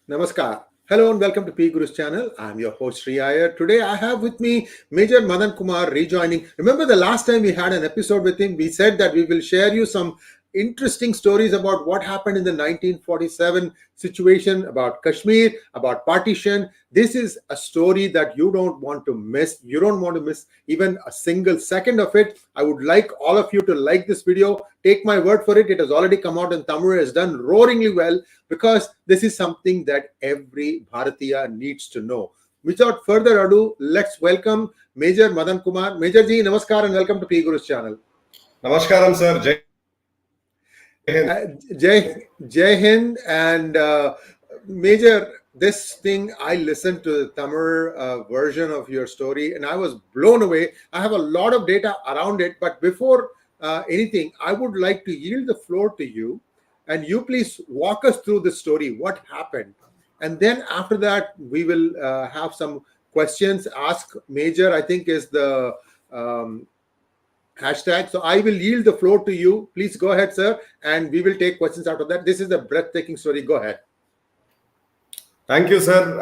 Namaskar. Hello and welcome to PGurus channel. I'm your host 𝙒𝙖𝙩𝙤. Today I have with me Major Madhan Kumar rejoining. Remember the last time we had an episode with him, we said that we will share you some interesting stories about what happened in the 1947 situation, about Kashmir, about partition. This is a story that you don't want to miss. You don't want to miss even a single second of it. I would like all of you to like this video. Take my word for it. It has already come out in Tamil. It has done roaringly well, because this is something that every Bharatiya needs to know. Without further ado, let's welcome Major Madhan Kumar. Major ji, namaskar and welcome to PGurus channel. Namaskaram, sir. Jai Hind. Jai Hind. And Major, this thing, I listened to the Tamil version of your story and I was blown away. I have a lot of data around it, but before anything, I would like to yield the floor to you. And you please walk us through the story, what happened. And then after that, we will have some questions. Ask Major, I think, is the hashtag. So I will yield the floor to you. Please go ahead, sir. And we will take questions after that. This is a breathtaking story. Go ahead. Thank you, sir.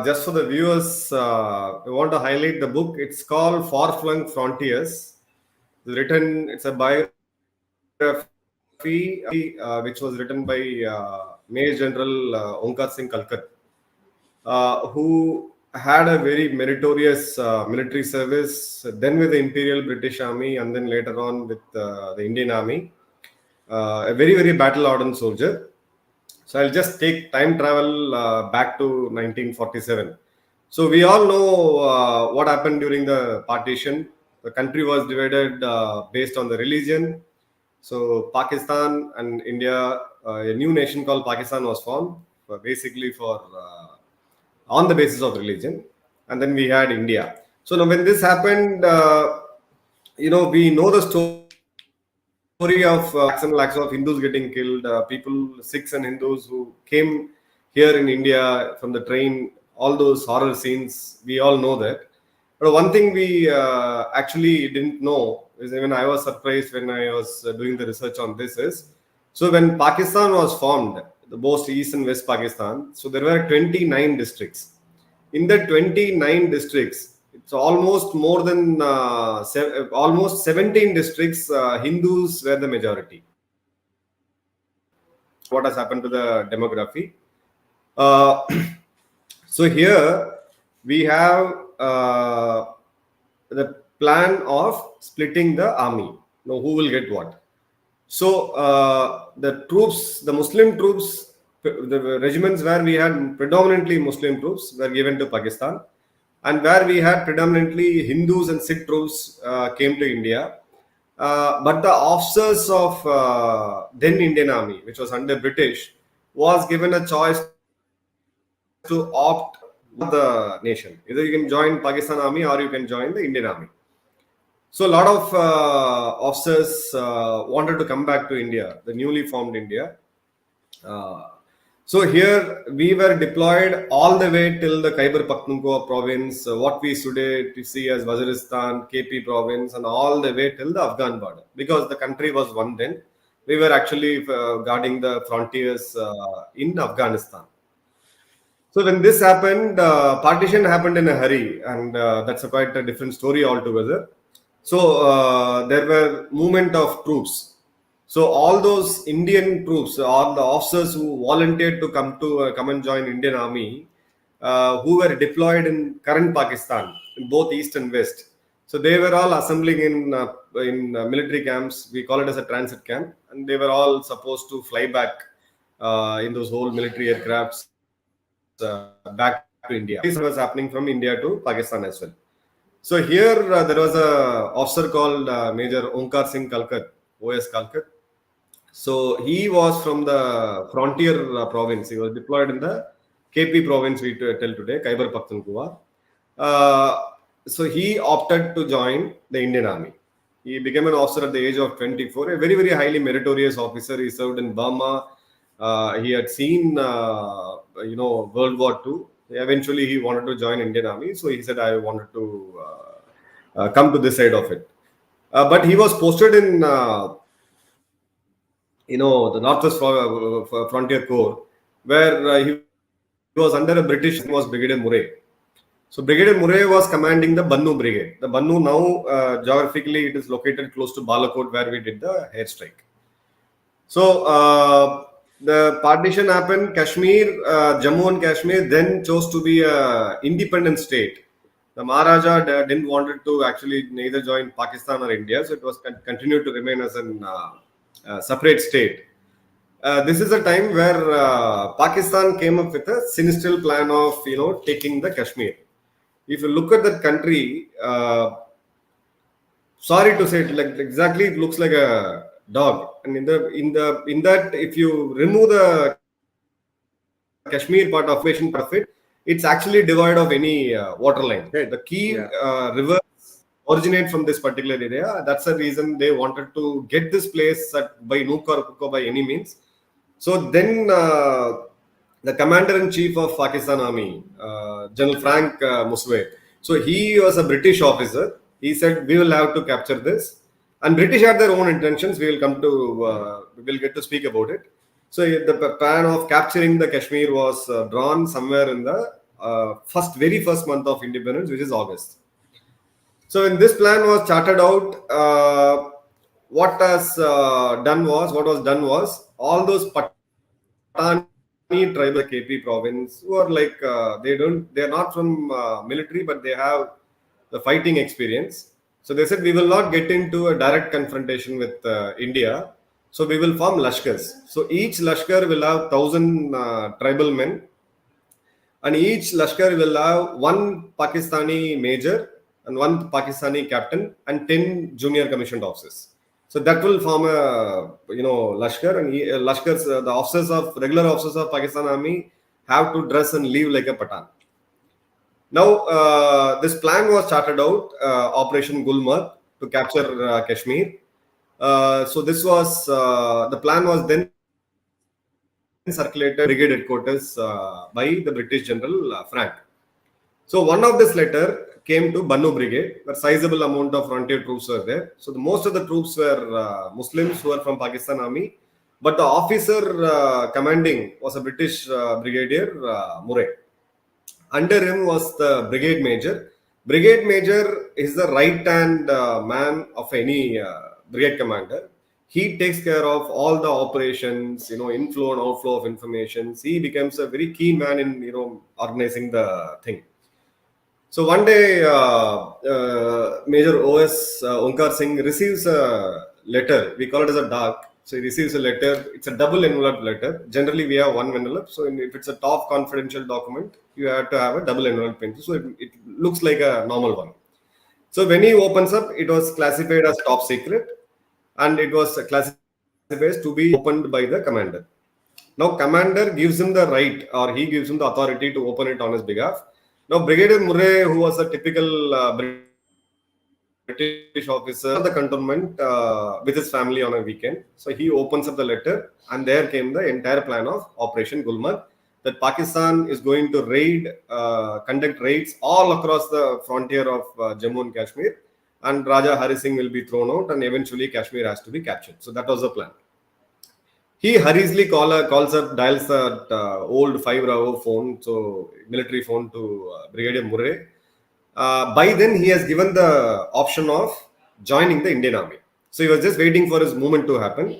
Just for the viewers, I want to highlight the book. It's called Far-Flung Frontiers. It's a biography which was written by Major General 𝙒𝙂𝘂𝘀𝘀, who had a very meritorious military service, then with the Imperial British Army and then later on with the Indian Army. A very, very battle-hardened soldier. So I'll just take time travel back to 1947. So we all know what happened during the partition. The country was divided based on the religion. So Pakistan and India, a new nation called Pakistan was formed, basically on the basis of religion. And then we had India. So now when this happened, we know the story of lakhs and lakhs of Hindus getting killed, people, Sikhs and Hindus who came here in India from the train, all those horror scenes, we all know that. But one thing we actually didn't know is, even I was surprised when I was doing the research on this, is, so when Pakistan was formed, both East and West Pakistan, so there were 29 districts. In the 29 districts, it's almost more than almost 17 districts, Hindus were the majority. What has happened to the demography? So here we have the plan of splitting the army. Now, who will get what? So the troops, the Muslim troops, the regiments where we had predominantly Muslim troops were given to Pakistan, and where we had predominantly Hindus and Sikh troops came to India. But the officers of then Indian Army, which was under British, was given a choice to opt for the nation. Either you can join Pakistan Army or you can join the Indian Army. So a lot of officers wanted to come back to India, the newly formed India. So here we were deployed all the way till the Khyber Pakhtunkhwa province, what we today see as Waziristan, KP province, and all the way till the Afghan border. Because the country was one then, we were actually guarding the frontiers in Afghanistan. So when this happened, partition happened in a hurry, and that's quite a different story altogether. So there were movement of troops. So all those Indian troops, all the officers who volunteered to come and join Indian Army, who were deployed in current Pakistan, in both East and West. So they were all assembling in military camps. We call it as a transit camp, and they were all supposed to fly back in those whole military aircrafts back to India. This was happening from India to Pakistan as well. So here there was a officer called Major 𝙒𝙂𝘂𝘀𝘀𝘀, O S Kalkat. So he was from the frontier province. He was deployed in the KP province, we tell today, Khyber Pakhtunkhwa. So he opted to join the Indian Army. He became an officer at the age of 24, a very, very highly meritorious officer. He served in Burma. He had seen, World War II. Eventually, he wanted to join Indian Army. So he said, I wanted to come to this side of it. But he was posted in the Northwest Frontier Corps, where he was under a British, was Brigadier Murray. So Brigadier Murray was commanding the Bannu Brigade. The Bannu now, geographically, it is located close to Balakot, where we did the airstrike. So the partition happened. Kashmir, Jammu and Kashmir then chose to be an independent state. The Maharaja didn't want it to actually neither join Pakistan or India, so it was continued to remain as a separate state. This is a time where Pakistan came up with a sinister plan of taking the Kashmir. If you look at that country, sorry to say it, like exactly it looks like a dog, and in that if you remove the Kashmir part of it, it's actually devoid of any water line. The key rivers originate from this particular area. That's the reason they wanted to get this place by nook or crook by any means. So then the commander-in-chief of Pakistan Army, General Frank Musway, so he was a British officer. He said, we will have to capture this. And British had their own intentions. We will get to speak about it. So the plan of capturing the Kashmir was drawn somewhere in the very first month of independence, which is August. So when this plan was charted out, what was done was all those Patani tribal KP province who are like they are not from military, but they have the fighting experience. So they said, we will not get into a direct confrontation with India. So we will form Lashkars. So each Lashkar will have 1,000 tribal men, and each Lashkar will have one Pakistani major and one Pakistani captain and 10 junior commissioned officers. So that will form a Lashkar, and Lashkars, the regular officers of Pakistan Army have to dress and live like a Pathan. Now this plan was charted out, Operation Gulmarg, to capture Kashmir. So this was the plan was then circulated brigade headquarters by the British General Frank. So one of this letter came to Bannu Brigade, where sizable amount of frontier troops were there. So most of the troops were Muslims who were from Pakistan Army, but the officer commanding was a British Brigadier Murray. Under him was the brigade major. Brigade major is the right-hand man of any brigade commander. He takes care of all the operations, inflow and outflow of information. He becomes a very key man in, organizing the thing. So one day, Major O.S. Kalkat receives a letter. We call it as a dark. So he receives a letter. It's a double envelope letter. Generally, we have one envelope. So if it's a top confidential document, you have to have a double envelope pencil. So it looks like a normal one. So when he opens up, it was classified as top secret, and it was classified to be opened by the commander. Now, commander gives him the right, or he gives him the authority to open it on his behalf. Now, Brigadier Murray, who was a typical British officer of the cantonment with his family on a weekend. So he opens up the letter, and there came the entire plan of Operation Gulmarg, that Pakistan is going to conduct raids all across the frontier of Jammu and Kashmir, and Raja Hari Singh will be thrown out, and eventually Kashmir has to be captured. So that was the plan. He hurriedly dials that old 5 phone, so military phone, to Brigadier Murray. By then, he has given the option of joining the Indian Army. So he was just waiting for his movement to happen.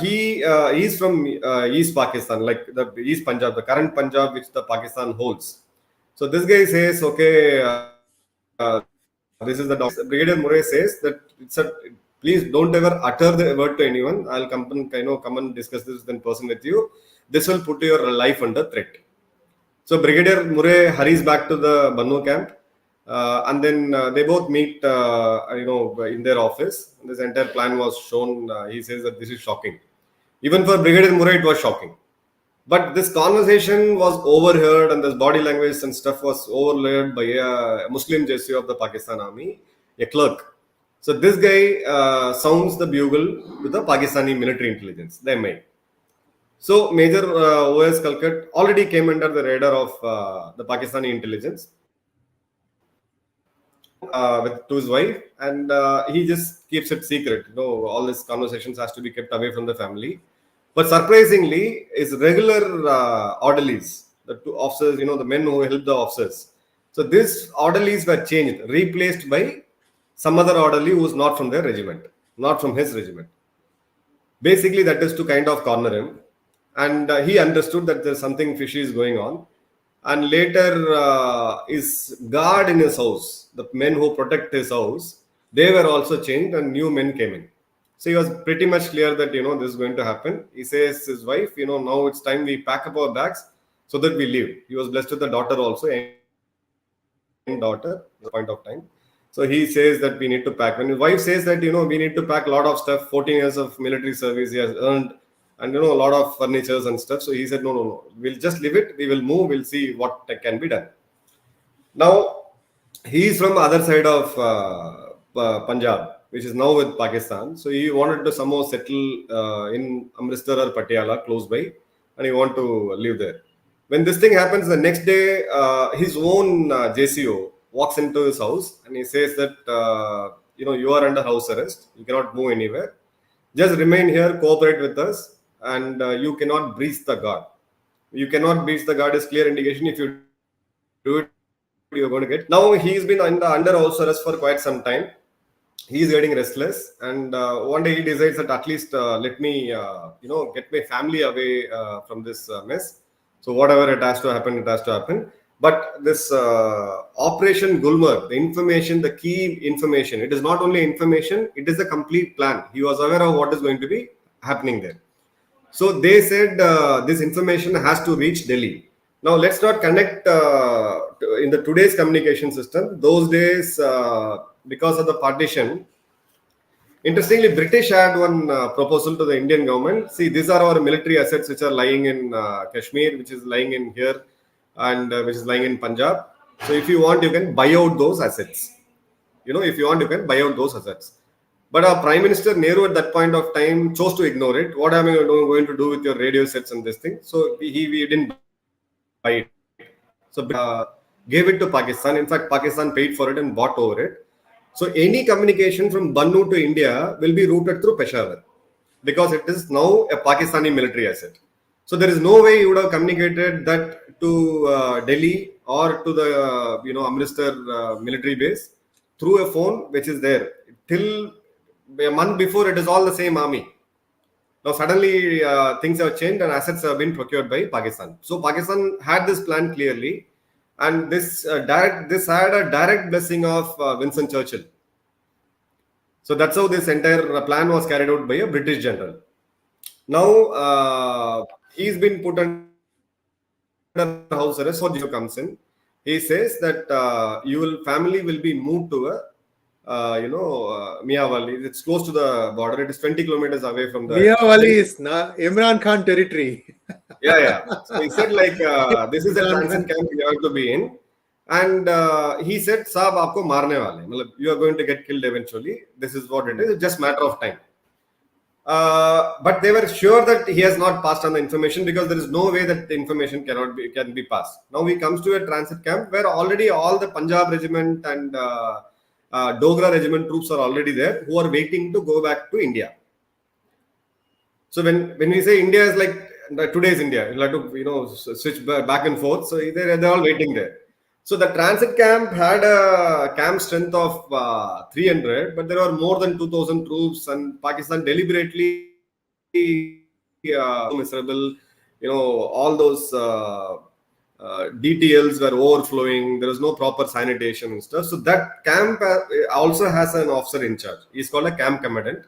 He is from East Pakistan, like the East Punjab, the current Punjab which the Pakistan holds. So this guy says, okay, this is the doctor. Brigadier Murray says that please don't ever utter the word to anyone. I'll come and discuss this in person with you. This will put your life under threat. So Brigadier Murray hurries back to the Bannu camp, and then they both meet, in their office. This entire plan was shown. He says that this is shocking. Even for Brigadier Murray, it was shocking. But this conversation was overheard, and this body language and stuff was overheard by a Muslim JSU of the Pakistan Army, a clerk. So this guy sounds the bugle to the Pakistani military intelligence, the MI. So Major O S Kalkat already came under the radar of the Pakistani intelligence to his wife, and he just keeps it secret. All these conversations has to be kept away from the family. But surprisingly, his regular orderlies, the two officers, the men who helped the officers. So these orderlies were changed, replaced by some other orderly who was not from their regiment, not from his regiment. Basically, that is to kind of corner him. And he understood that there's something fishy is going on. And later, his guard in his house, the men who protect his house, they were also changed and new men came in. So he was pretty much clear that, this is going to happen. He says his wife, now it's time we pack up our bags so that we leave. He was blessed with a daughter also, young daughter at the point of time. So he says that we need to pack. When his wife says that, we need to pack a lot of stuff, 14 years of military service he has earned, and, a lot of furnitures and stuff. So he said, no. We'll just leave it. We will move. We'll see what can be done. Now, he is from the other side of Punjab, which is now with Pakistan. So he wanted to somehow settle in Amritsar or Patiala, close by, and he wanted to live there. When this thing happens, the next day, his own JCO walks into his house and he says that, you are under house arrest. You cannot move anywhere. Just remain here, cooperate with us, and you cannot breach the guard. You cannot breach the guard is clear indication. If you do it, you're going to get. Now he's been under house arrest for quite some time. He's getting restless, and one day he decides that at least let me, get my family away from this mess. So whatever it has to happen, it has to happen. But this Operation Gulmarg, the information, the key information, it is not only information, it is a complete plan. He was aware of what is going to be happening there. So they said this information has to reach Delhi. Now let's not connect in the today's communication system. Those days, because of the partition, interestingly, British had one proposal to the Indian government. See, these are our military assets which are lying in Kashmir, which is lying in here, and which is lying in Punjab. So if you want, you can buy out those assets. If you want, you can buy out those assets. But our Prime Minister Nehru at that point of time chose to ignore it. What am I going to do with your radio sets and this thing? So we didn't buy it. So gave it to Pakistan. In fact, Pakistan paid for it and bought over it. So any communication from Bannu to India will be routed through Peshawar because it is now a Pakistani military asset. So there is no way you would have communicated that to Delhi or to the Amritsar military base through a phone which is there. Till a month before, it is all the same army. Now suddenly things have changed and assets have been procured by Pakistan. So Pakistan had this plan clearly, and this had a direct blessing of Winston Churchill. So that's how this entire plan was carried out by a British general. Now he's been put under house arrest. So Gio comes in. He says that your family will be moved to a Miyawali. It's close to the border. It is 20 kilometers away from the. Miyawali is Imran Khan territory. Yeah. So he said this is a transit camp you have to be in. And he said, Saab, aapko marne wale. You are going to get killed eventually. This is what it is. It's just a matter of time. But they were sure that he has not passed on the information because there is no way that the information can be passed. Now he comes to a transit camp where already all the Punjab regiment and Dogra regiment troops are already there who are waiting to go back to India. So when we say India is like today's India, you'll have to switch back and forth. So they're all waiting there. So the transit camp had a camp strength of 300, but there were more than 2,000 troops, and Pakistan deliberately miserable. All those DTLs were overflowing. There was no proper sanitation and stuff. So that camp also has an officer in charge. He's called a camp commandant.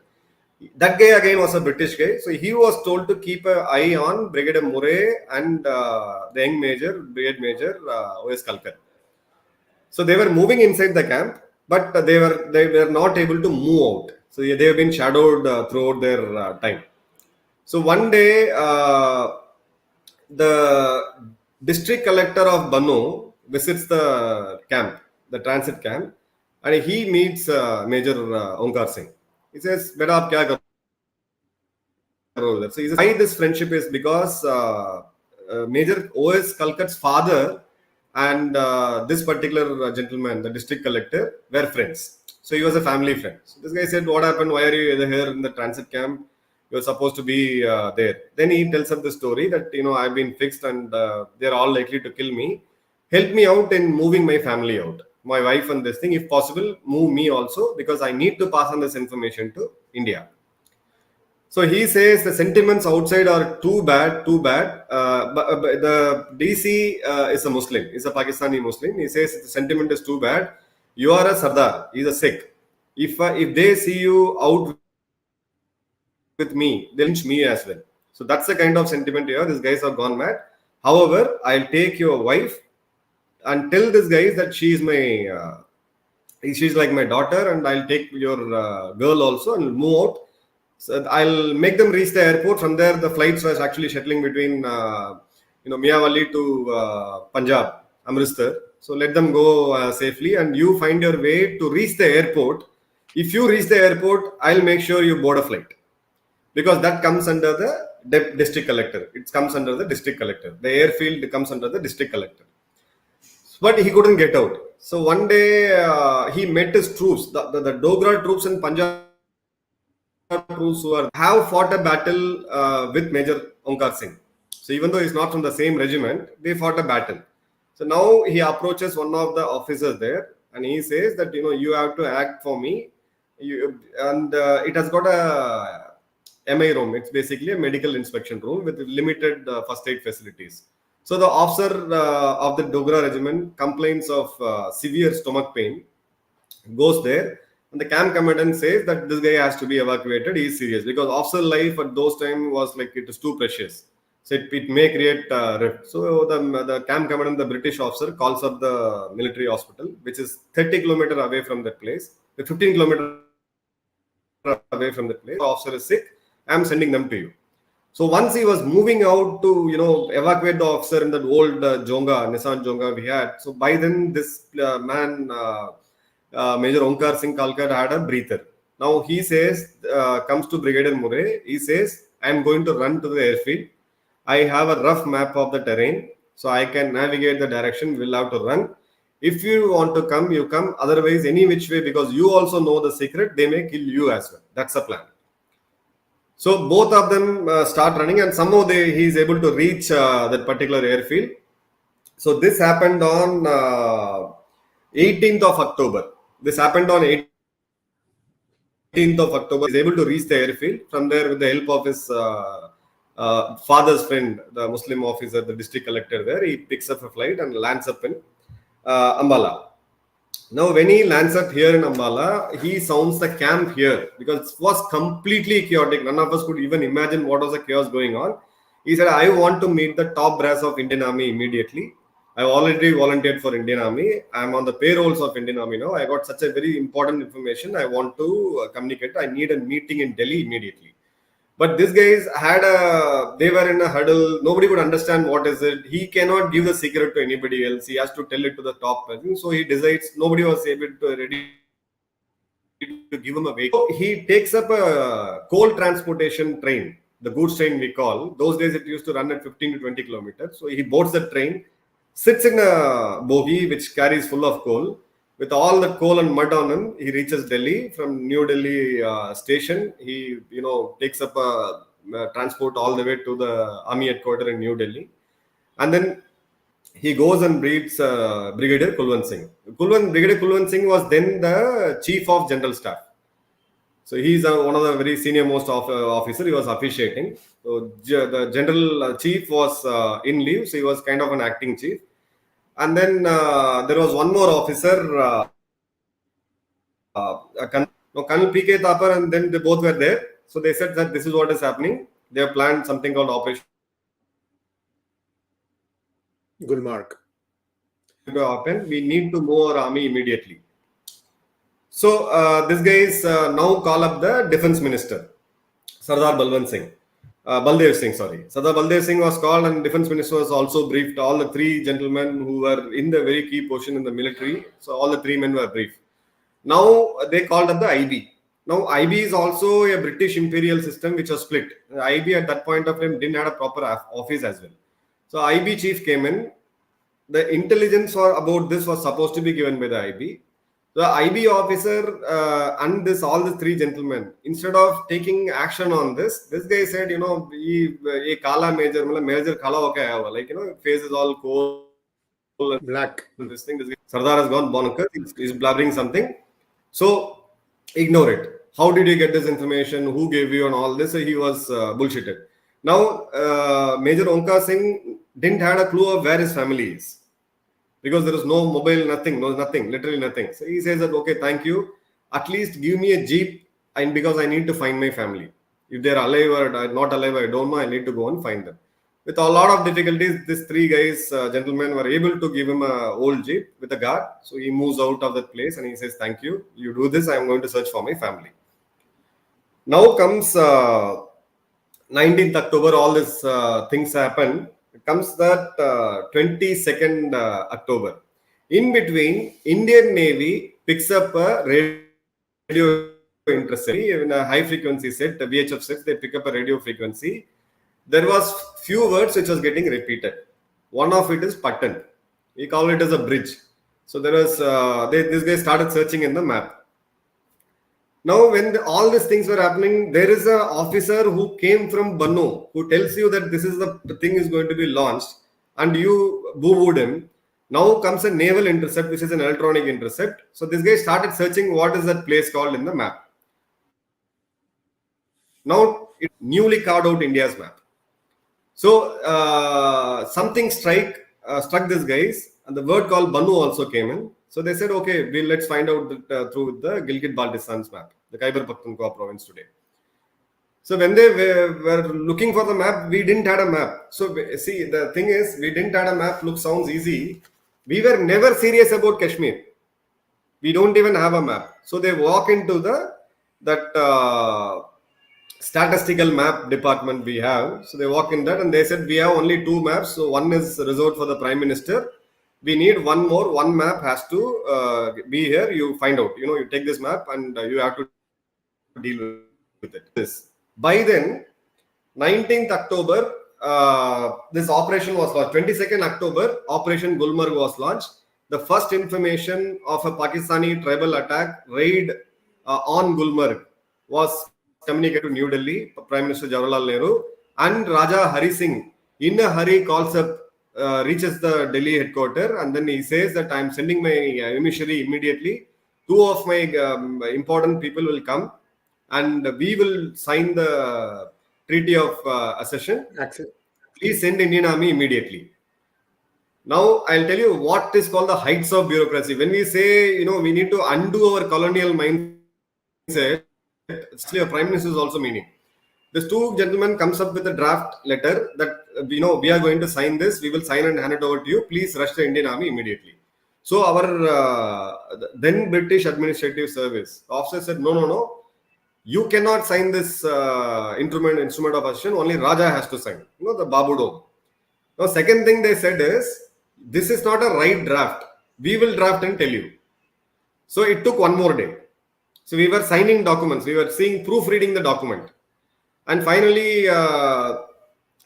That guy again was a British guy. So he was told to keep an eye on Brigadier Murray and the young Brigade Major O S Kalkat. So they were moving inside the camp, but they were not able to move out. So they have been shadowed throughout their time. So one day, the district collector of Bannu visits the camp, the transit camp, and he meets Major Omkar Singh. He says, "Beta, aap kya karo?" So he says, why this friendship is because Major O S Kalkat's father and this particular gentleman, the district collector, were friends. So he was a family friend. So this guy said, "What happened? Why are you here in the transit camp? You're supposed to be there. Then he tells up the story that, I've been fixed and they're all likely to kill me. Help me out in moving my family out. My wife and this thing, if possible, move me also, because I need to pass on this information to India. So he says the sentiments outside are too bad, too bad. But the DC is a Muslim, is a Pakistani Muslim. He says the sentiment is too bad. You are a Sardar, he's a Sikh. If they see you out with me, they'll lynch me as well. So that's the kind of sentiment here. These guys have gone mad. However, I'll take your wife and tell this guys that she's like my daughter, and I'll take your girl also and move out. So I'll make them reach the airport. From there, the flights was actually shuttling between Miyawali to Punjab, Amritsar. So let them go safely, and you find your way to reach the airport. If you reach the airport, I'll make sure you board a flight, because that comes under the district collector. It comes under the district collector. The airfield comes under the district collector. But he couldn't get out. So one day he met his troops, the Dogra troops in Punjab troops who have fought a battle with Major Onkar Singh. So even though he's not from the same regiment, they fought a battle. So now he approaches one of the officers there, and he says that, you have to act for me. It has got a MI room. It's basically a medical inspection room with limited first aid facilities. So the officer of the Dogra regiment complains of severe stomach pain, goes there, and the camp commandant says that this guy has to be evacuated. He is serious, because officer life at those times was like, it is too precious. So it may create rift. So the camp commandant, the British officer, calls up the military hospital, which is 30 kilometers away from that place, 15 kilometers away from the place. The officer is sick. I'm sending them to you. So once he was moving out to, evacuate the officer in that old Nissan Jonga we had. So by then this man, Major Onkar Singh Kalkat, had a breather. Now he says, comes to Brigadier Murray. He says, I'm going to run to the airfield. I have a rough map of the terrain, so I can navigate the direction. We'll have to run. If you want to come, you come. Otherwise, any which way, because you also know the secret, they may kill you as well. That's the plan. So both of them start running, and somehow he is able to reach that particular airfield. So this happened on 18th of October. This happened on 18th of October. He is able to reach the airfield. From there, with the help of his father's friend, the Muslim officer, the district collector there, he picks up a flight and lands up in Ambala. Now, when he lands up here in Ambala, he sounds the camp here, because it was completely chaotic. None of us could even imagine what was the chaos going on. He said, I want to meet the top brass of Indian Army immediately. I've already volunteered for Indian Army. I'm on the payrolls of Indian Army now. I got such a very important information. I want to communicate. I need a meeting in Delhi immediately. But these guys they were in a huddle. Nobody could understand what is it. He cannot give the secret to anybody else. He has to tell it to the top person. So he decides nobody was able to ready to give him a vehicle. So he takes up a coal transportation train, the goods train we call. Those days it used to run at 15 to 20 kilometers. So he boards the train, sits in a bogie which carries full of coal. With all the coal and mud on him, he reaches Delhi. From New Delhi station, he takes up a transport all the way to the army headquarters in New Delhi, and then he goes and meets Brigadier Kulwant Singh. Brigadier Kulwant Singh was then the chief of general staff. So he's one of the very senior most officer. He was officiating. So the general chief was in leave, so he was kind of an acting chief. And then there was one more officer, Colonel P.K. Thapar, and then they both were there. So they said that this is what is happening. They have planned something called Operation Gulmarg. We need to move our army immediately. So these guys now call up the defense minister, Sardar Baldev Singh. Sardar Baldev Singh was called, and defense minister was also briefed. All the three gentlemen who were in the very key position in the military, so all the three men were briefed. Now they called up the IB. Now IB is also a British imperial system which was split. The IB at that point of time didn't have a proper office as well. So IB chief came in. The intelligence about this was supposed to be given by the IB. The IB officer and all the three gentlemen, instead of taking action on this guy said, a kala major kala ho gaya, like, face is all cold and Black. this thing. This Sardar has gone bonkers. He's blabbering something. So ignore it. How did you get this information? Who gave you and all this? So he was bullshitted. Now, Major Onkar Singh didn't have a clue of where his family is, because there is no mobile, nothing, literally nothing. So he says that, okay, thank you. At least give me a jeep, and because I need to find my family. If they're alive or not alive, I don't know. I need to go and find them. With a lot of difficulties, these three guys, gentlemen, were able to give him a old jeep with a guard. So he moves out of that place and he says, thank you. You do this, I'm going to search for my family. Now comes 19th October, all these things happen. It comes that 22nd October. In between, Indian Navy picks up a radio intercept in a high frequency set, the VHF sets, they pick up a radio frequency. There was few words which was getting repeated. One of it is Patan. We call it as a bridge. So there was, this guy started searching in the map. Now, when all these things were happening, there is an officer who came from Bannu who tells you that this is the thing is going to be launched, and you boo-booed him. Now comes a naval intercept, which is an electronic intercept. So this guy started searching what is that place called in the map. Now it newly carved out India's map. So something struck these guys, and the word called Bannu also came in. So they said, okay, let's find out that, through the Gilgit-Baltistan's map, the Khyber Pakhtunkhwa province today. So when they were looking for the map, we didn't have a map. So see, the thing is, we didn't have a map. Sounds easy. We were never serious about Kashmir. We don't even have a map. So they walk into that statistical map department we have. So they walk in that and they said, we have only two maps. So one is reserved for the Prime Minister. We need one more. One map has to be here. You find out. You take this map and you have to deal with it. By then, 19th October, this operation was launched. 22nd October, Operation Gulmarg was launched. The first information of a Pakistani tribal attack raid on Gulmarg was communicated to New Delhi, Prime Minister Jawaharlal Nehru, and Raja Hari Singh in a hurry calls up, reaches the Delhi headquarters, and then he says that I'm sending my emissary immediately. Two of my important people will come, and we will sign the Treaty of Accession. Please send Indian Army immediately. Now, I'll tell you what is called the heights of bureaucracy. When we say, we need to undo our colonial mindset, actually a Prime Minister is also meaning. These two gentlemen comes up with a draft letter that, we are going to sign this. We will sign and hand it over to you. Please rush the Indian Army immediately. So our then British Administrative Service officer said, no. You cannot sign this instrument of accession. Only Raja has to sign. The Babu Dome. Now, second thing they said is, this is not a right draft. We will draft and tell you. So it took one more day. So we were signing documents. We were proofreading the document. And finally, the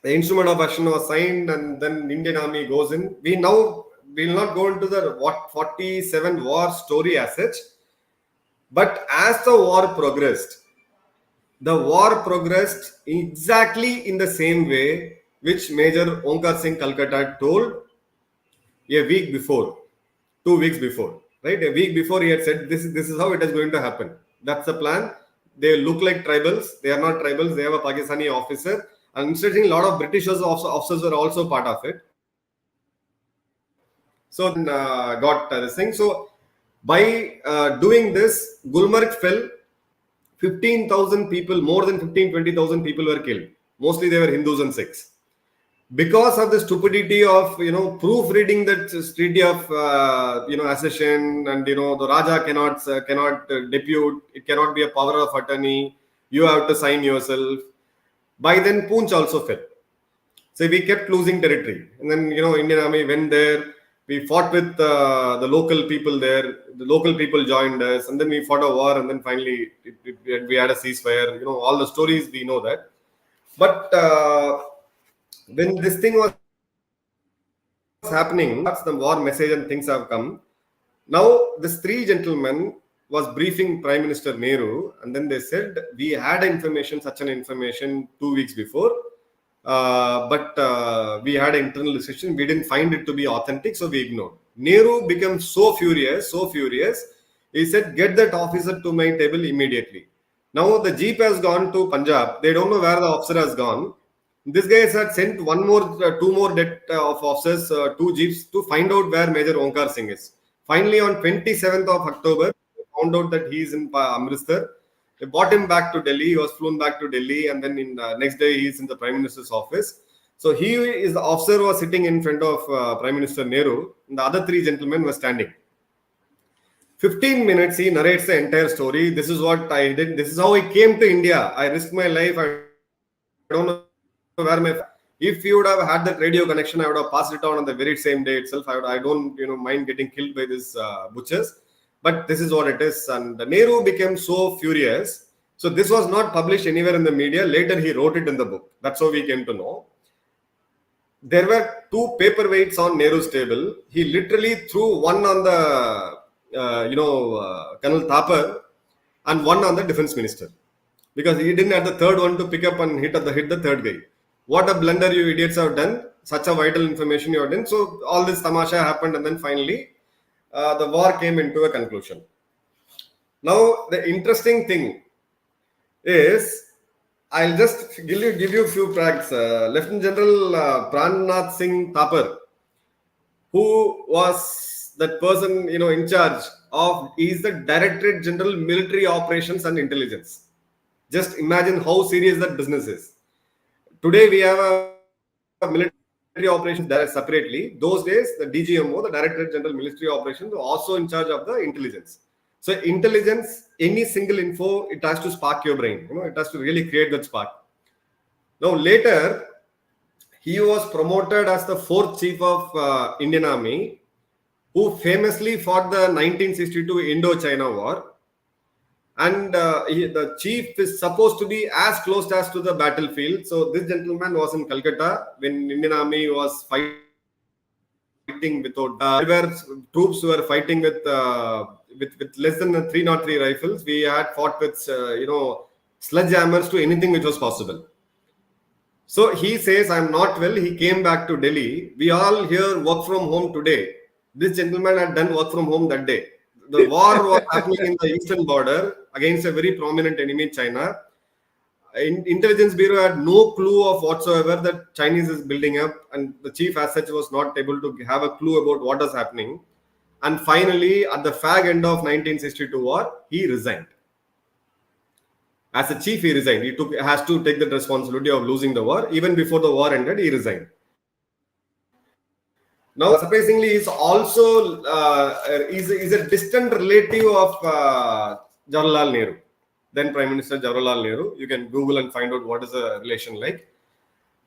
instrument of accession was signed, and then Indian Army goes in. We now will not go into the 47 war story as such. But as the war progressed exactly in the same way which Major Onkar Singh Kalkat told a week before, 2 weeks before, right? A week before he had said, this is how it is going to happen. That's the plan. They look like tribals. They are not tribals. They have a Pakistani officer. And interestingly, a lot of British officers were also part of it. So got this thing. So by doing this, Gulmarg fell. 15,000 people, more than 20,000 people were killed. Mostly they were Hindus and Sikhs. Because of the stupidity of, proofreading that treaty of, accession, and, the Raja cannot depute. It cannot be a power of attorney. You have to sign yourself. By then, Poonch also fell. So we kept losing territory. And then, Indian Army went there. We fought with the local people there. The local people joined us, and then we fought a war, and then finally we had a ceasefire. All the stories, we know that. But when this thing was happening, the war message and things have come. Now, these three gentlemen was briefing Prime Minister Nehru, and then they said, we had information, such an information 2 weeks before, but we had an internal discussion. We didn't find it to be authentic, so we ignored. Nehru became so furious. He said, get that officer to my table immediately. Now the jeep has gone to Punjab. They don't know where the officer has gone. This guy had sent two more debt of officers, 2 jeeps to find out where Major Omkar Singh is. Finally, on 27th of October, they found out that he is in Amritsar. They brought him back to Delhi. He was flown back to Delhi, and then in next day he is in the Prime Minister's office. So the officer was sitting in front of Prime Minister Nehru, and the other 3 gentlemen were standing. 15 minutes, he narrates the entire story. This is what I did. This is how I came to India. I risked my life. I don't know where my... If you would have had that radio connection, I would have passed it on the very same day itself. I don't mind getting killed by these butchers. But this is what it is. And Nehru became so furious. So this was not published anywhere in the media. Later, he wrote it in the book. That's how we came to know. There were 2 paperweights on Nehru's table. He literally threw one on the Karan Thapar and one on the defense minister, because he didn't have the third one to pick up and hit the third guy. What a blunder you idiots have done! Such a vital information you have done. So all this tamasha happened, and then finally the war came into a conclusion. Now the interesting thing is, I'll just give you a few facts. Lieutenant General Prannath Singh Thapar, who was that person in charge of, is the Directorate General Military Operations and Intelligence. Just imagine how serious that business is. Today we have a military operations separately. Those days the DGMO, the Directorate General Military Operations, was also in charge of the intelligence. So intelligence, any single info, it has to spark your brain. It has to really create that spark. Now later, he was promoted as the 4th Chief of Indian Army, who famously fought the 1962 Indo-China War. And the chief is supposed to be as close as to the battlefield. So this gentleman was in Calcutta when Indian Army was fighting without... where troops were fighting with less than 303 rifles. We had fought with, sledgehammers to anything which was possible. So he says, I'm not well. He came back to Delhi. We all here work from home today. This gentleman had done work from home that day. The war was happening in the eastern border against a very prominent enemy, China. Intelligence Bureau had no clue of whatsoever that Chinese is building up, and the chief as such was not able to have a clue about what is happening. And finally, at the fag end of 1962 war, he resigned. As a chief, he resigned. He has to take the responsibility of losing the war. Even before the war ended, he resigned. Now, surprisingly, he's also is a distant relative of Jawaharlal Nehru, then Prime Minister Jawaharlal Nehru. You can Google and find out what is the relation like.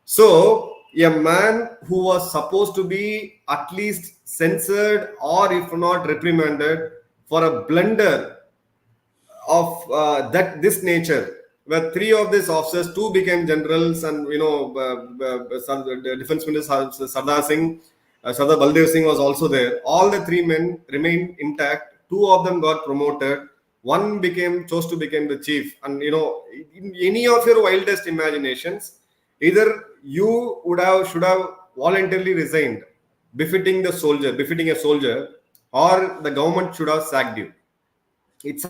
So, a man who was supposed to be at least censored or if not reprimanded for a blunder of this nature, where 3 of these officers, 2 became generals, and Defense Minister Sardar Singh, Sardar Baldev Singh was also there. All the 3 men remained intact. 2 of them got promoted. 1 chose to become the chief. And in any of your wildest imaginations, either you should have voluntarily resigned, befitting a soldier, or the government should have sacked you. It's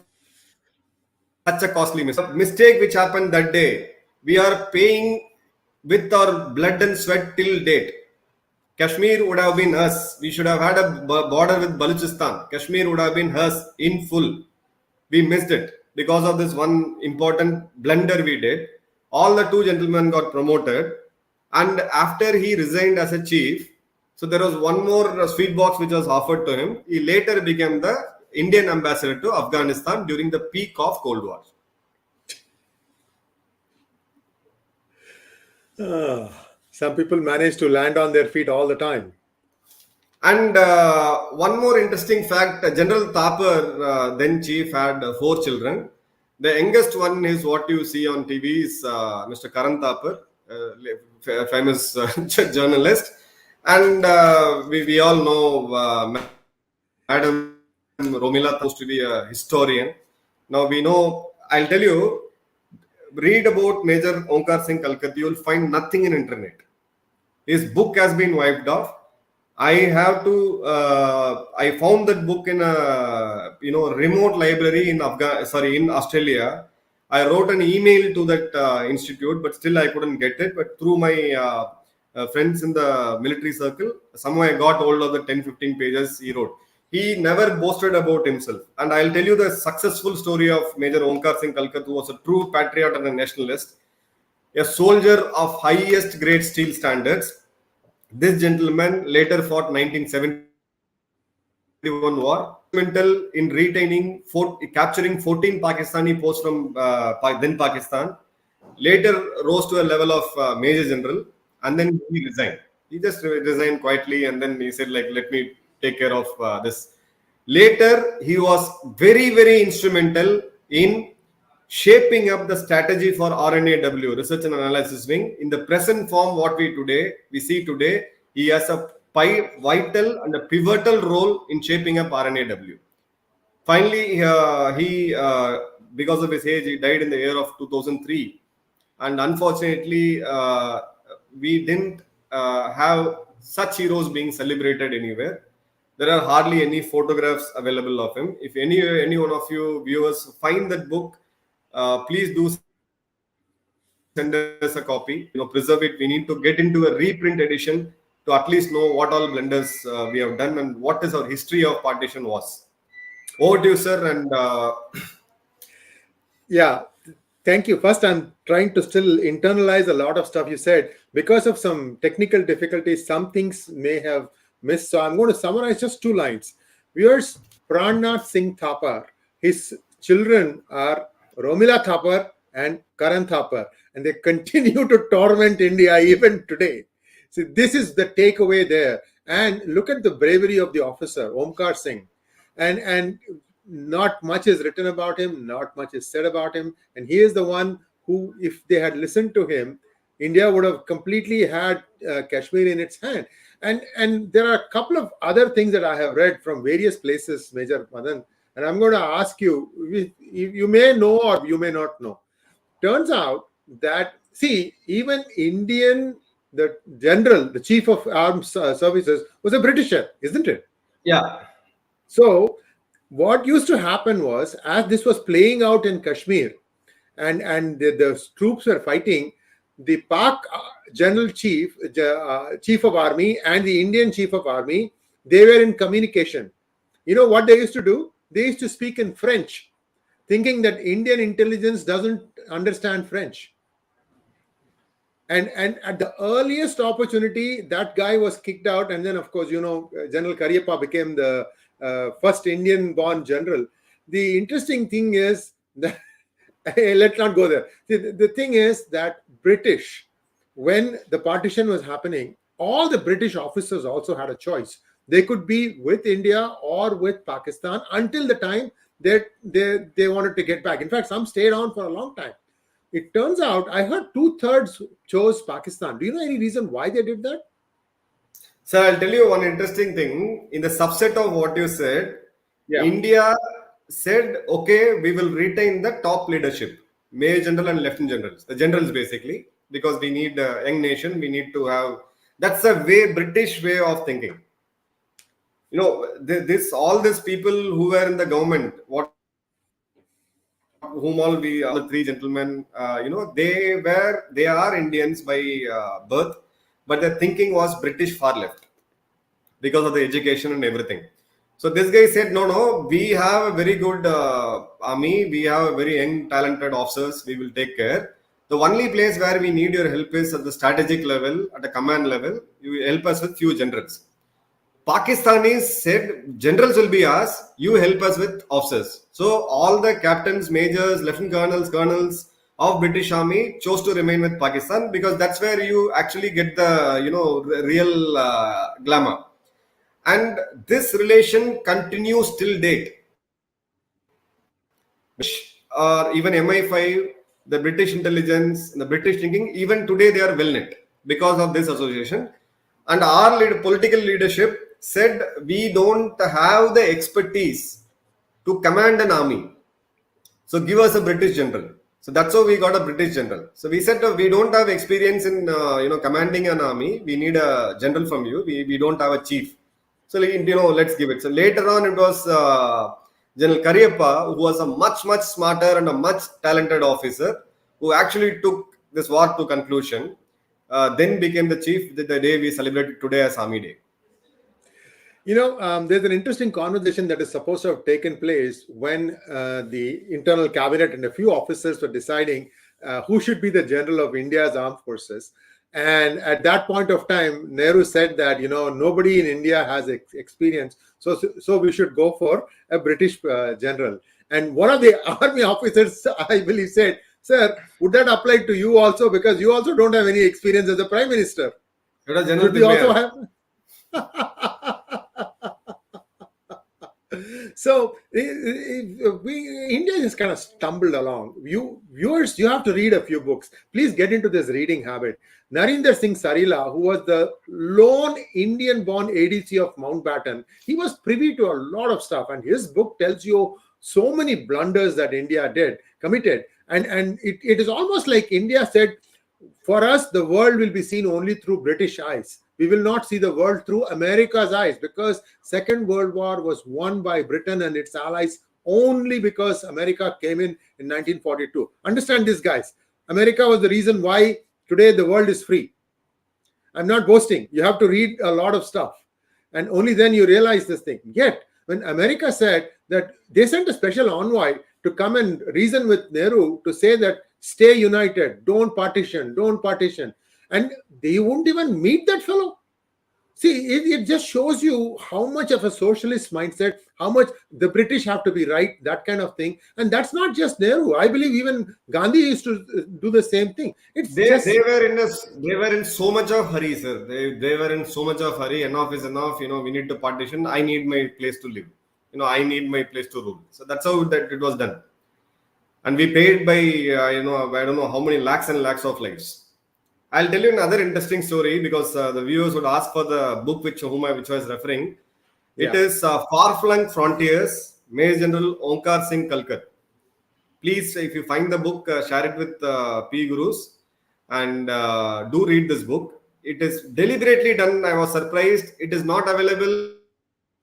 such a costly mistake which happened that day. We are paying with our blood and sweat till date. Kashmir would have been us. We should have had a border with Balochistan. Kashmir would have been us in full. We missed it because of this one important blunder we did. All the 2 gentlemen got promoted, and after he resigned as a chief, so there was one more sweet box which was offered to him. He later became the Indian ambassador to Afghanistan during the peak of Cold War. Some people manage to land on their feet all the time. And one more interesting fact, General Thapar, then chief, had 4 children. The youngest one is what you see on TV is Mr. Karan Thapar, famous journalist. And we all know Madam Romila supposed to be a historian. Now we know, I'll tell you, read about Major 𝙒𝙂𝙀𝙀 Kalkat, you will find nothing in internet. His book has been wiped off. I found that book in a remote library in Australia. I wrote an email to that institute, but still I couldn't get it. But through my friends in the military circle, somehow I got hold of the 10-15 pages he wrote. He never boasted about himself. And I'll tell you the successful story of Major 𝙒𝙂𝙀𝙀 Kalkat, who was a true patriot and a nationalist, a soldier of highest grade steel standards. This gentleman later fought 1971 war, instrumental in capturing 14 Pakistani posts from then Pakistan. Later rose to a level of Major General, and then he resigned. He just resigned quietly, and then he said, like, let me take care of this. Later, he was very, very instrumental in shaping up the strategy for RNAW, Research and Analysis Wing. In the present form, what we see today, he has a vital and a pivotal role in shaping up RNAW. Finally, he because of his age, he died in the year of 2003. And unfortunately, we didn't have such heroes being celebrated anywhere. There are hardly any photographs available of him. If any one of you viewers find that book, please do send us a copy. Preserve it. We need to get into a reprint edition to at least know what all blunders we have done and what is our history of partition was. Over to you, sir. And yeah, thank you. First, I'm trying to still internalize a lot of stuff you said. Because of some technical difficulties, some things may have missed. So I'm going to summarize just 2 lines. Viewers, Prannath Singh Thapar, his children are Romila Thapar and Karan Thapar, and they continue to torment India even today. So this is the takeaway there. And look at the bravery of the officer, 𝙒𝙂𝙀𝙀 Singh. And not much is written about him, not much is said about him. And he is the one who, if they had listened to him, India would have completely had Kashmir in its hand. And there are a couple of other things that I have read from various places, Major Madan, and I'm going to ask you, you may know or you may not know. Turns out that, see, even the general, the chief of armed services was a Britisher, isn't it? Yeah. So what used to happen was, as this was playing out in Kashmir and the troops were fighting, the Pak general chief of army and the Indian chief of army, they were in communication. You know what they used to do? They used to speak in French, thinking that Indian intelligence doesn't understand French. And at the earliest opportunity, that guy was kicked out. And then, of course, General Cariappa became the first Indian-born general. The interesting thing is that, let's not go there. The thing is that British, when the partition was happening, all the British officers also had a choice. They could be with India or with Pakistan until the time that they wanted to get back. In fact, some stayed on for a long time. It turns out, I heard 2/3 chose Pakistan. Do you know any reason why they did that? Sir, I'll tell you one interesting thing. In the subset of what you said, India said, okay, we will retain the top leadership, Major General and Lieutenant Generals, the generals basically, because we need a young nation, we need to have, that's a British way of thinking. All these people who were in the government, all the 3 gentlemen, they are Indians by birth, but their thinking was British far left because of the education and everything. So this guy said, no, we have a very good army, we have a very young, talented officers, we will take care. The only place where we need your help is at the strategic level, at the command level. You will help us with few generals. Pakistanis said, generals will be us, you help us with officers. So all the captains, majors, lieutenant colonels of British Army chose to remain with Pakistan because that's where you actually get the real glamour. And this relation continues till date. Or even MI5, the British intelligence, the British thinking, even today they are well knit because of this association. And our political leadership said we don't have the expertise to command an army. So give us a British general. So that's how we got a British general. So we said we don't have experience in commanding an army. We need a general from you. We don't have a chief. So let's give it. So later on, it was General Kariyappa, who was a much smarter and a much talented officer, who actually took this war to conclusion. Then became the chief. The day we celebrated today as Army Day. There's an interesting conversation that is supposed to have taken place when the internal cabinet and a few officers were deciding who should be the general of India's armed forces. And at that point of time, Nehru said that, nobody in India has experience. So we should go for a British general. And one of the army officers, I believe, said, "Sir, would that apply to you also? Because you also don't have any experience as a prime minister. Should we also have..." So India just kind of stumbled along. Viewers, you have to read a few books. Please get into this reading habit. Narinder Singh Sarila, who was the lone Indian-born ADC of Mountbatten, he was privy to a lot of stuff, and his book tells you so many blunders that India committed, and it is almost like India said, for us, the world will be seen only through British eyes. We will not see the world through America's eyes, because Second World War was won by Britain and its allies only because America came in 1942. Understand this, guys. America was the reason why today the world is free. I'm not boasting. You have to read a lot of stuff, and only then you realize this thing. Yet, when America said that, they sent a special envoy to come and reason with Nehru to say that stay united, don't partition. And they won't even meet that fellow. See, it just shows you how much of a socialist mindset, how much the British have to be right, that kind of thing. And that's not just Nehru. I believe even Gandhi used to do the same thing. They were in so much of hurry, sir. They were in so much of hurry. Enough is enough. We need to partition. I need my place to live. I need my place to rule. So that's how that it was done. And we paid by I don't know how many lakhs and lakhs of lives. I'll tell you another interesting story, because the viewers would ask for the book which I was referring. It is Far-Flung Frontiers, Major General 𝙒𝙂𝘿 Singh Kalkat. Please, if you find the book, share it with PGurus, and do read this book. It is deliberately done. I was surprised. It is not available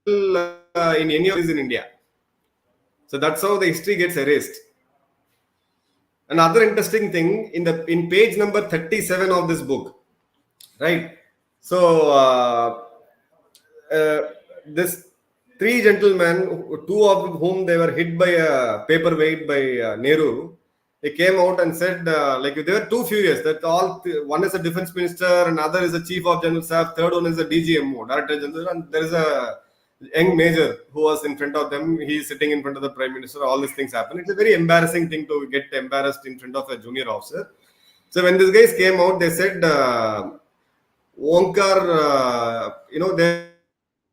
in any of these in India. So that's how the history gets erased. Another interesting thing, in page number 37 of this book, right? So this three gentlemen, two of whom they were hit by a paperweight by Nehru, they came out and said, they were too furious that one is a defense minister, another is a chief of general staff, third one is a DGMO, director general, and there is a young major who was in front of them. He is sitting in front of the prime minister. All these things happen. It's a very embarrassing thing to get embarrassed in front of a junior officer. So when these guys came out, they said, 𝙒𝙂𝘿,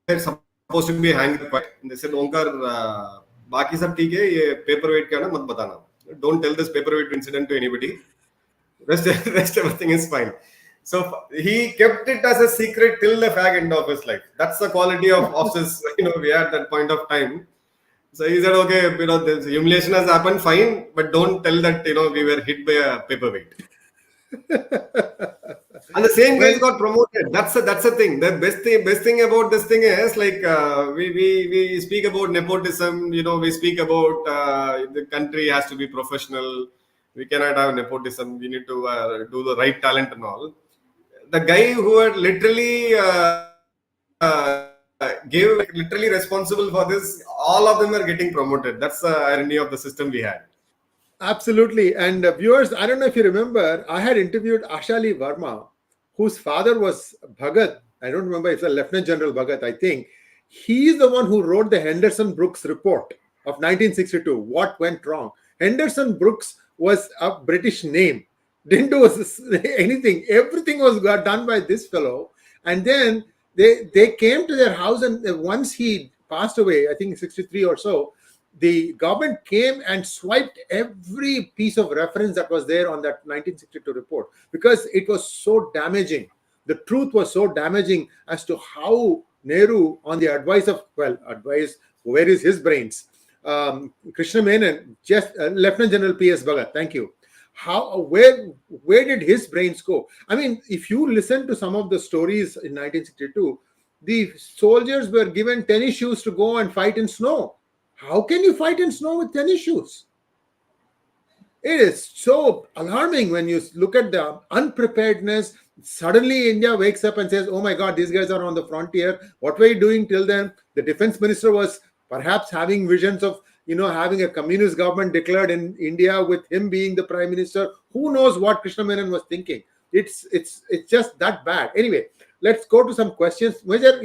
they're supposed to be hanged. And they said, 𝙒𝙂𝘿, बाकी सब ठीक है, ये paperweight का ना मत बताना. Don't tell this paperweight incident to anybody. Rest everything is fine. So he kept it as a secret till the fag end of his life. That's the quality of officers, we had at that point of time. So he said, okay, the humiliation has happened, fine, but don't tell that, we were hit by a paperweight. And the same guys got promoted. That's the thing. The best thing about this thing is, we speak about nepotism. We speak about the country has to be professional. We cannot have nepotism. We need to do the right talent and all. The guy who had literally literally responsible for this, all of them are getting promoted. That's the irony of the system we had. Absolutely. And viewers, I don't know if you remember, I had interviewed Ashali Verma, whose father was Bhagat. I don't remember, it's a Lieutenant General Bhagat, I think. He is the one who wrote the Henderson-Brooks report of 1962, what went wrong. Henderson-Brooks was a British name. Didn't do anything. Everything was done by this fellow. And then they came to their house, and once he passed away, I think 63 or so, the government came and swiped every piece of reference that was there on that 1962 report, because it was so damaging. The truth was so damaging as to how Nehru, on the advice, where is his brains? Krishna Menon, just Lieutenant General P.S. Bhagat. Thank you. Where did his brains go? I mean, if you listen to some of the stories in 1962, the soldiers were given tennis shoes to go and fight in snow. How can you fight in snow with tennis shoes? It is so alarming when you look at the unpreparedness. Suddenly, India wakes up and says, "Oh my God, these guys are on the frontier. What were you doing till then?" The defense minister was perhaps having visions of having a communist government declared in India with him being the prime minister. Who knows what Krishna Menon was thinking? It's just that bad. Anyway, let's go to some questions. Major,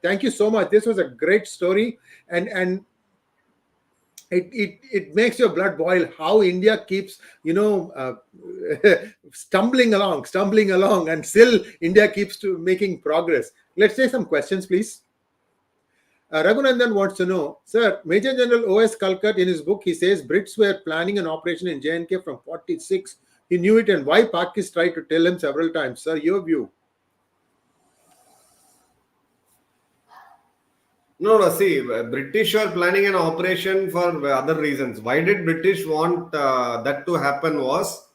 thank you so much. This was a great story, and it makes your blood boil how India keeps stumbling along, and still India keeps to making progress. Let's take some questions, please. Raghunandan wants to know, sir, Major General O S Kalkat, in his book, he says Brits were planning an operation in J&K from 46. He knew it, and why Pakistan tried to tell him several times. Sir, your view? No, see, British were planning an operation for other reasons. Why did British want that to happen was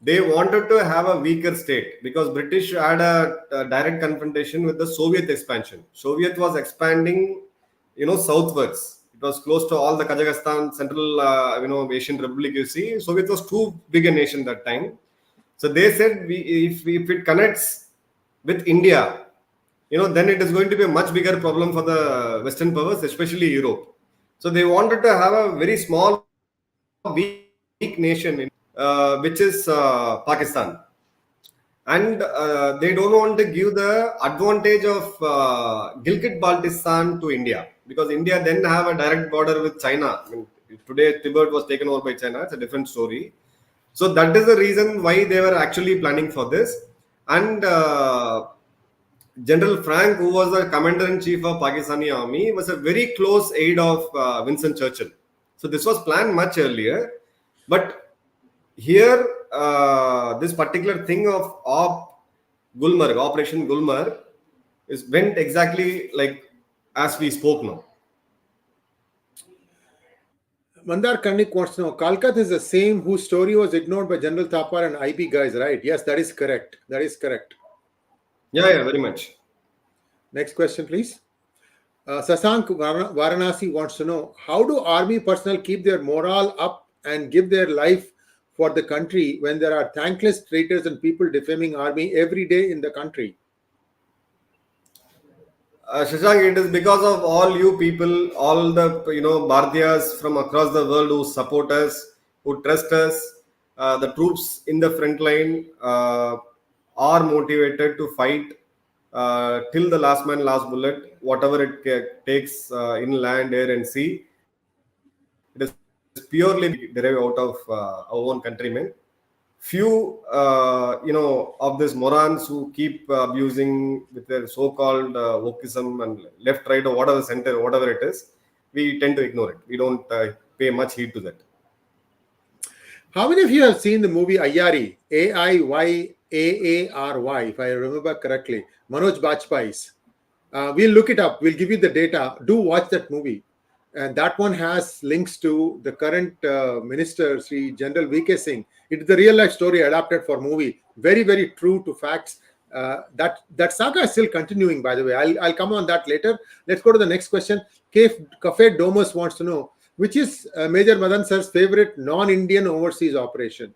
they wanted to have a weaker state because British had a direct confrontation with the Soviet expansion. Soviet was expanding, southwards. It was close to all the Kazakhstan, Central, Asian Republic. You see, Soviet was too big a nation that time. So they said, if it connects with India, then it is going to be a much bigger problem for the Western powers, especially Europe. So they wanted to have a very small, weak nation, which is Pakistan. And they don't want to give the advantage of Gilgit-Baltistan to India, because India then have a direct border with China. I mean, today, Tibet was taken over by China. It's a different story. So that is the reason why they were actually planning for this. And General Frank, who was the commander-in-chief of Pakistani army, was a very close aide of Winston Churchill. So this was planned much earlier. But here, this particular thing of Gulmarg, Operation Gulmarg, went exactly like as we spoke now. Mandar Kannik wants to know, Kalkat is the same whose story was ignored by General Thapar and IB guys, right? Yes, that is correct. That is correct. Yeah, very much. Next question, please. Sasank Varanasi wants to know, how do army personnel keep their morale up and give their life for the country when there are thankless traitors and people defaming army every day in the country? Shashank, it is because of all you people, all the Bhartiyas from across the world who support us, who trust us. The troops in the front line are motivated to fight till the last man, last bullet, whatever it takes in land, air, and sea. It is purely derived out of our own countrymen. Few, of these morons who keep abusing with their so-called wokeism and left, right, or whatever center, whatever it is, we tend to ignore it. We don't pay much heed to that. How many of you have seen the movie Ayari? AIYAARY, if I remember correctly. Manoj Bajpayee's. We'll look it up. We'll give you the data. Do watch that movie. And that one has links to the current minister, Sri General 𝗣𝘂𝘀. It's the real life story adapted for movie. Very, very true to facts. That saga is still continuing, by the way. I'll come on that later. Let's go to the next question. Cafe Domus wants to know, which is Major Madan sir's favorite non-Indian overseas operation?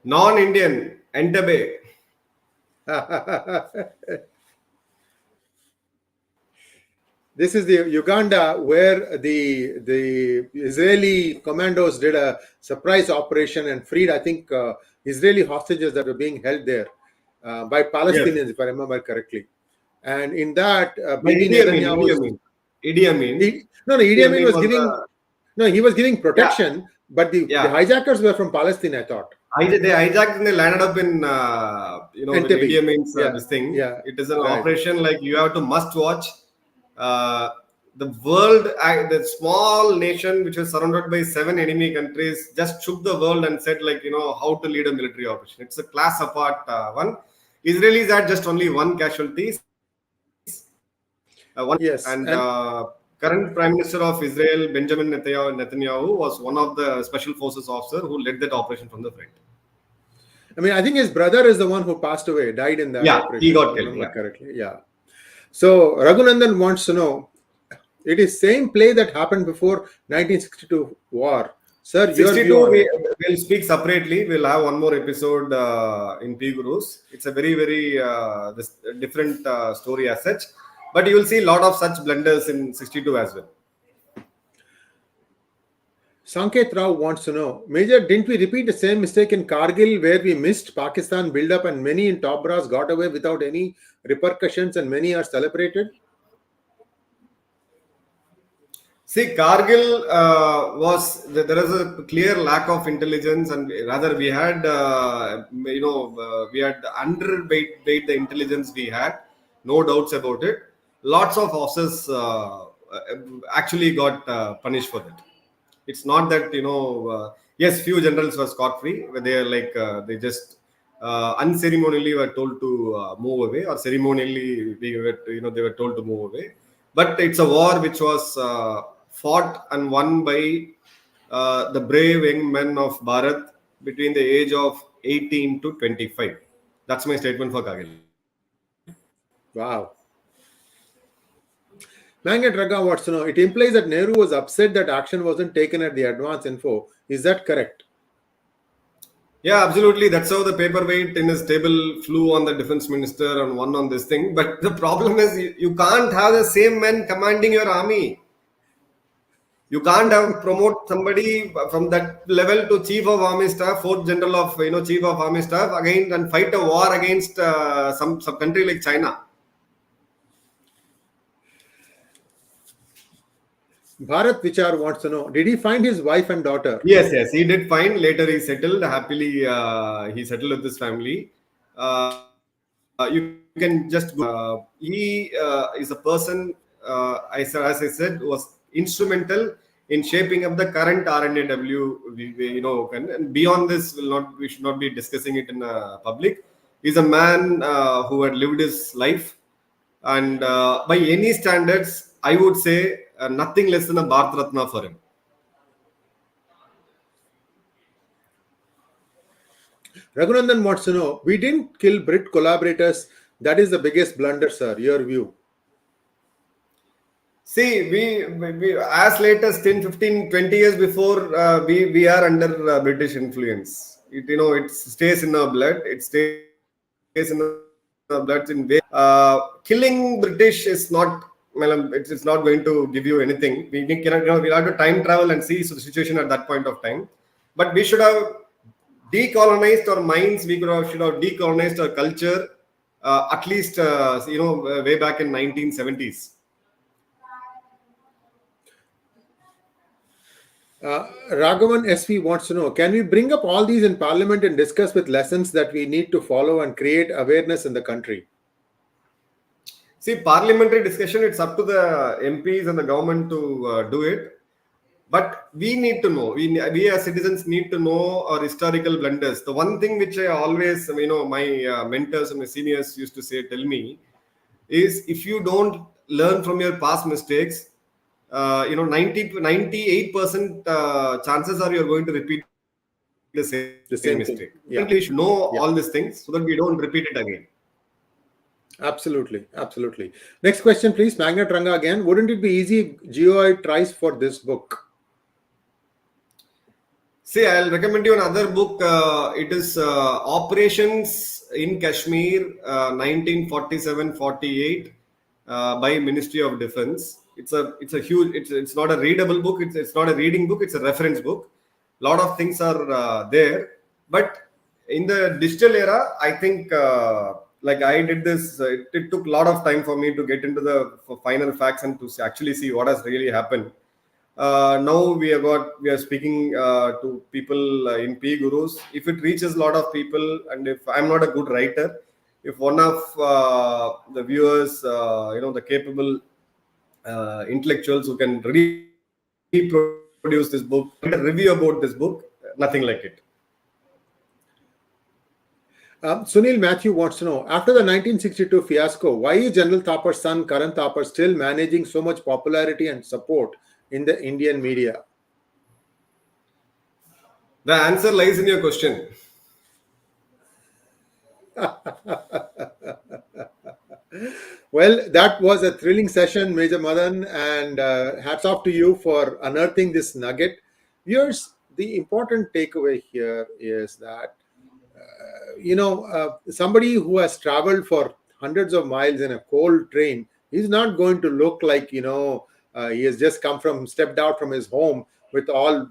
Non-Indian, Entebbe. This is the Uganda where the Israeli commandos did a surprise operation and freed, I think, Israeli hostages that were being held there by Palestinians, yes, if I remember correctly. And in that, Idi Amin. Idi Amin was giving. No, he was giving protection, yeah, but the hijackers were from Palestine, I thought. They hijacked and they landed up in, Idi Amin's this thing. Yeah. It is an operation like you have to must watch. The world, the small nation which was surrounded by 7 enemy countries, just shook the world and said, how to lead a military operation. It's a class apart one. Israelis had just only one casualty. Yes. And current Prime Minister of Israel, Benjamin Netanyahu, was one of the special forces officer who led that operation from the front. I mean, I think his brother is the one who passed away, died in that Yeah, operation. he got If I killed. remember Yeah. correctly. Yeah. So Raghunandan wants to know, it is same play that happened before 1962 war. Sir, your 62, view on it. we'll speak separately. We'll have one more episode in PGurus. It's a very, very different story as such. But you will see a lot of such blunders in 62 as well. Sanket Rao wants to know, Major, didn't we repeat the same mistake in Kargil where we missed Pakistan build-up and many in top brass got away without any repercussions and many are celebrated? See, Kargil there is a clear lack of intelligence, and rather we had, we had underpaid the intelligence we had, no doubts about it. Lots of officers actually got punished for that. It's not that yes, few generals were scot free. They are like they just unceremonially were told to move away, or ceremonially they were told to move away. But it's a war which was fought and won by the brave young men of Bharat between the age of 18 to 25. That's my statement for Kargil. Wow. Mangat Raga wants to know, it implies that Nehru was upset that action wasn't taken at the advance info. Is that correct? Yeah, absolutely. That's how the paperweight in his table flew on the defense minister and one on this thing. But the problem is you can't have the same men commanding your army. You can't have promote somebody from that level to chief of army staff, fourth general of chief of army staff again and fight a war against some country like China. Bharat Vichar wants to know, did he find his wife and daughter? Yes, he did find. Later he settled happily. He settled with his family. You can just go. He is a person, as I said, was instrumental in shaping up the current RNAW. And beyond this, we should not be discussing it in public. He's a man who had lived his life, and by any standards, I would say nothing less than a Bharat Ratna for him. Raghunandan wants to know, we didn't kill Brit collaborators. That is the biggest blunder, sir. Your view. See, we as late as 10, 15, 20 years before, we are under British influence. It stays in our blood. It stays in our blood in way. Killing British is not, it's not going to give you anything. We'll have to time travel and see the situation at that point of time. But we should have decolonized our minds. We should have decolonized our culture, at least way back in 1970s. Raghavan SV wants to know, can we bring up all these in Parliament and discuss with lessons that we need to follow and create awareness in the country? See, parliamentary discussion, it's up to the MPs and the government to do it. But we need to know, we as citizens need to know our historical blunders. The one thing which I always, my mentors and my seniors used to tell me, is if you don't learn from your past mistakes, 98% chances are you're going to repeat the same mistake. Yeah. We should know all these things so that we don't repeat it again. Absolutely. Next question, please. Magnet Ranga again. Wouldn't it be easy if GOI tries for this book? See, I'll recommend you another book. It is Operations in Kashmir, 1947-48, by Ministry of Defense. It's a huge. It's not a readable book. It's not a reading book. It's a reference book. A lot of things are there, but in the digital era, I think like I did this. It took a lot of time for me to get into the final facts and to actually see what has really happened. Now we are speaking to people in PGurus. If it reaches a lot of people, and if I'm not a good writer, if one of the viewers, the capable intellectuals who can reproduce this book, write a review about this book, nothing like it. Sunil Matthew wants to know, after the 1962 fiasco, why is General Thapar's son Karan Thapar still managing so much popularity and support in the Indian media? The answer lies in your question. Well, that was a thrilling session, Major Madan, and hats off to you for unearthing this nugget. Viewers, the important takeaway here is that somebody who has traveled for hundreds of miles in a cold train is not going to look like he has just stepped out from his home with all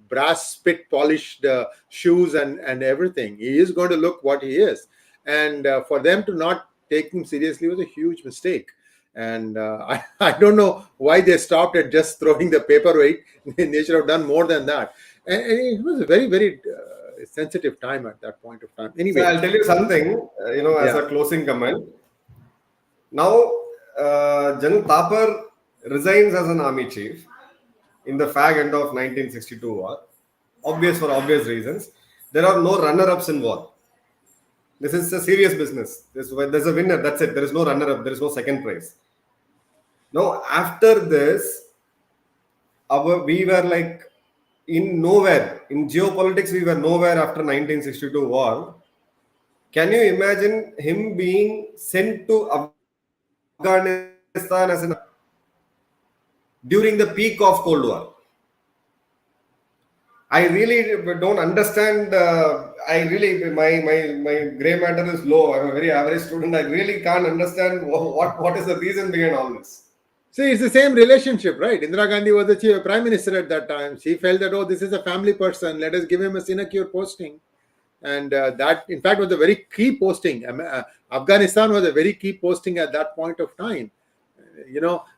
brass spit polished shoes and everything. He is going to look what he is, and for them to not take him seriously was a huge mistake. And I don't know why they stopped at just throwing the paperweight. They should have done more than that. And it was a very, very sensitive time at that point of time. Anyway, So I'll tell you something, as yeah. a closing comment. Now, Gen Thapar resigns as an army chief in the fag end of 1962 war. For obvious reasons. There are no runner-ups in war. This is a serious business. There's a winner. That's it. There is no runner-up. There is no second prize. Now, after this, we were like in nowhere. In geopolitics, we were nowhere after 1962 war. Can you imagine him being sent to Afghanistan during the peak of Cold War? I really don't understand. My gray matter is low. I'm a very average student. I really can't understand what is the reason behind all this. See, it's the same relationship, right? Indira Gandhi was the prime minister at that time. She felt that, oh, this is a family person. Let us give him a sinecure posting. And that, in fact, was a very key posting. Afghanistan was a very key posting at that point of time.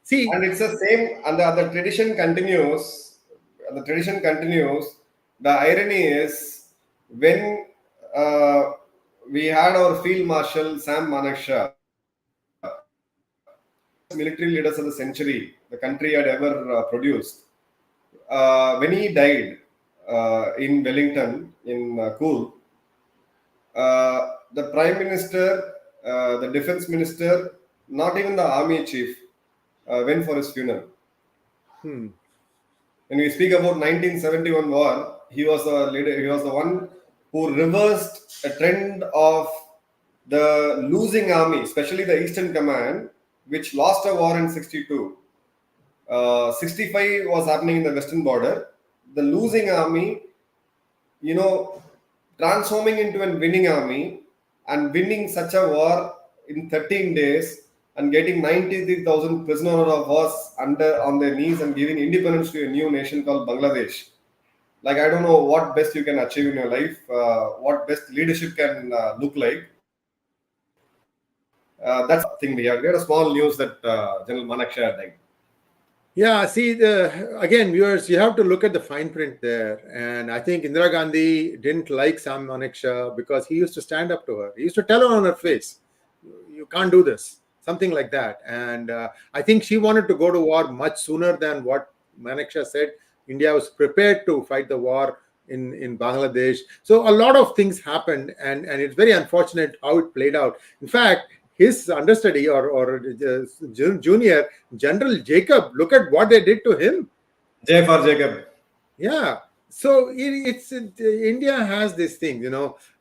See. And it's the same, and the tradition continues. The irony is, when we had our Field Marshal Sam Manakshaw, military leaders of the century the country had ever produced, when he died in Wellington, in Cool, the Prime Minister, the Defense Minister, not even the Army Chief went for his funeral. When we speak about 1971 war, he was the leader. He was the one who reversed a trend of the losing army, especially the Eastern Command, which lost a war in 62. 65 was happening in the Western border. The losing army, transforming into a winning army and winning such a war in 13 days and getting 93,000 prisoners of war on their knees and giving independence to a new nation called Bangladesh. Like, I don't know what best you can achieve in your life, what best leadership can look like. That's the thing we had. We had a small news that General Manakshaw died. Yeah, see, again, viewers, you have to look at the fine print there. And I think Indira Gandhi didn't like Sam Manakshaw because he used to stand up to her. He used to tell her on her face, you can't do this, something like that. And I think she wanted to go to war much sooner than what Manakshaw said. India was prepared to fight the war in Bangladesh. So a lot of things happened, and it's very unfortunate how it played out. In fact, his understudy or junior, General Jacob, look at what they did to him. J for Jacob. Yeah. So India has this thing,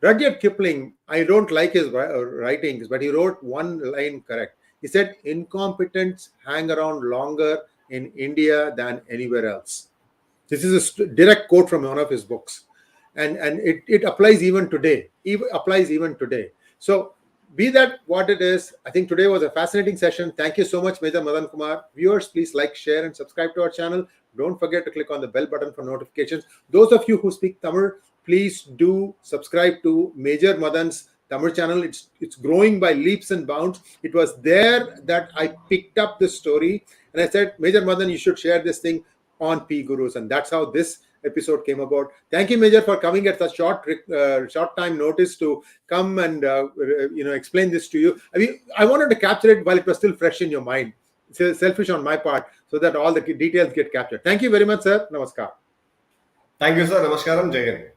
Rudyard Kipling, I don't like his writings, but he wrote one line correct. He said, incompetents hang around longer in India than anywhere else. This is a direct quote from one of his books. And it applies even today. So be that what it is, I think today was a fascinating session. Thank you so much, Major Madhan Kumar. Viewers, please like, share, and subscribe to our channel. Don't forget to click on the bell button for notifications. Those of you who speak Tamil, please do subscribe to Major Madhan's Tamil channel. It's growing by leaps and bounds. It was there that I picked up this story, and I said, Major Madhan, you should share this thing on PGurus, and that's how this episode came about. Thank you, Major, for coming at such short time notice to come and explain this to you. I mean, I wanted to capture it while it was still fresh in your mind. It's selfish on my part, so that all the details get captured. Thank you very much, sir. Namaskar. Thank you, sir. Namaskaram. Jai Hind.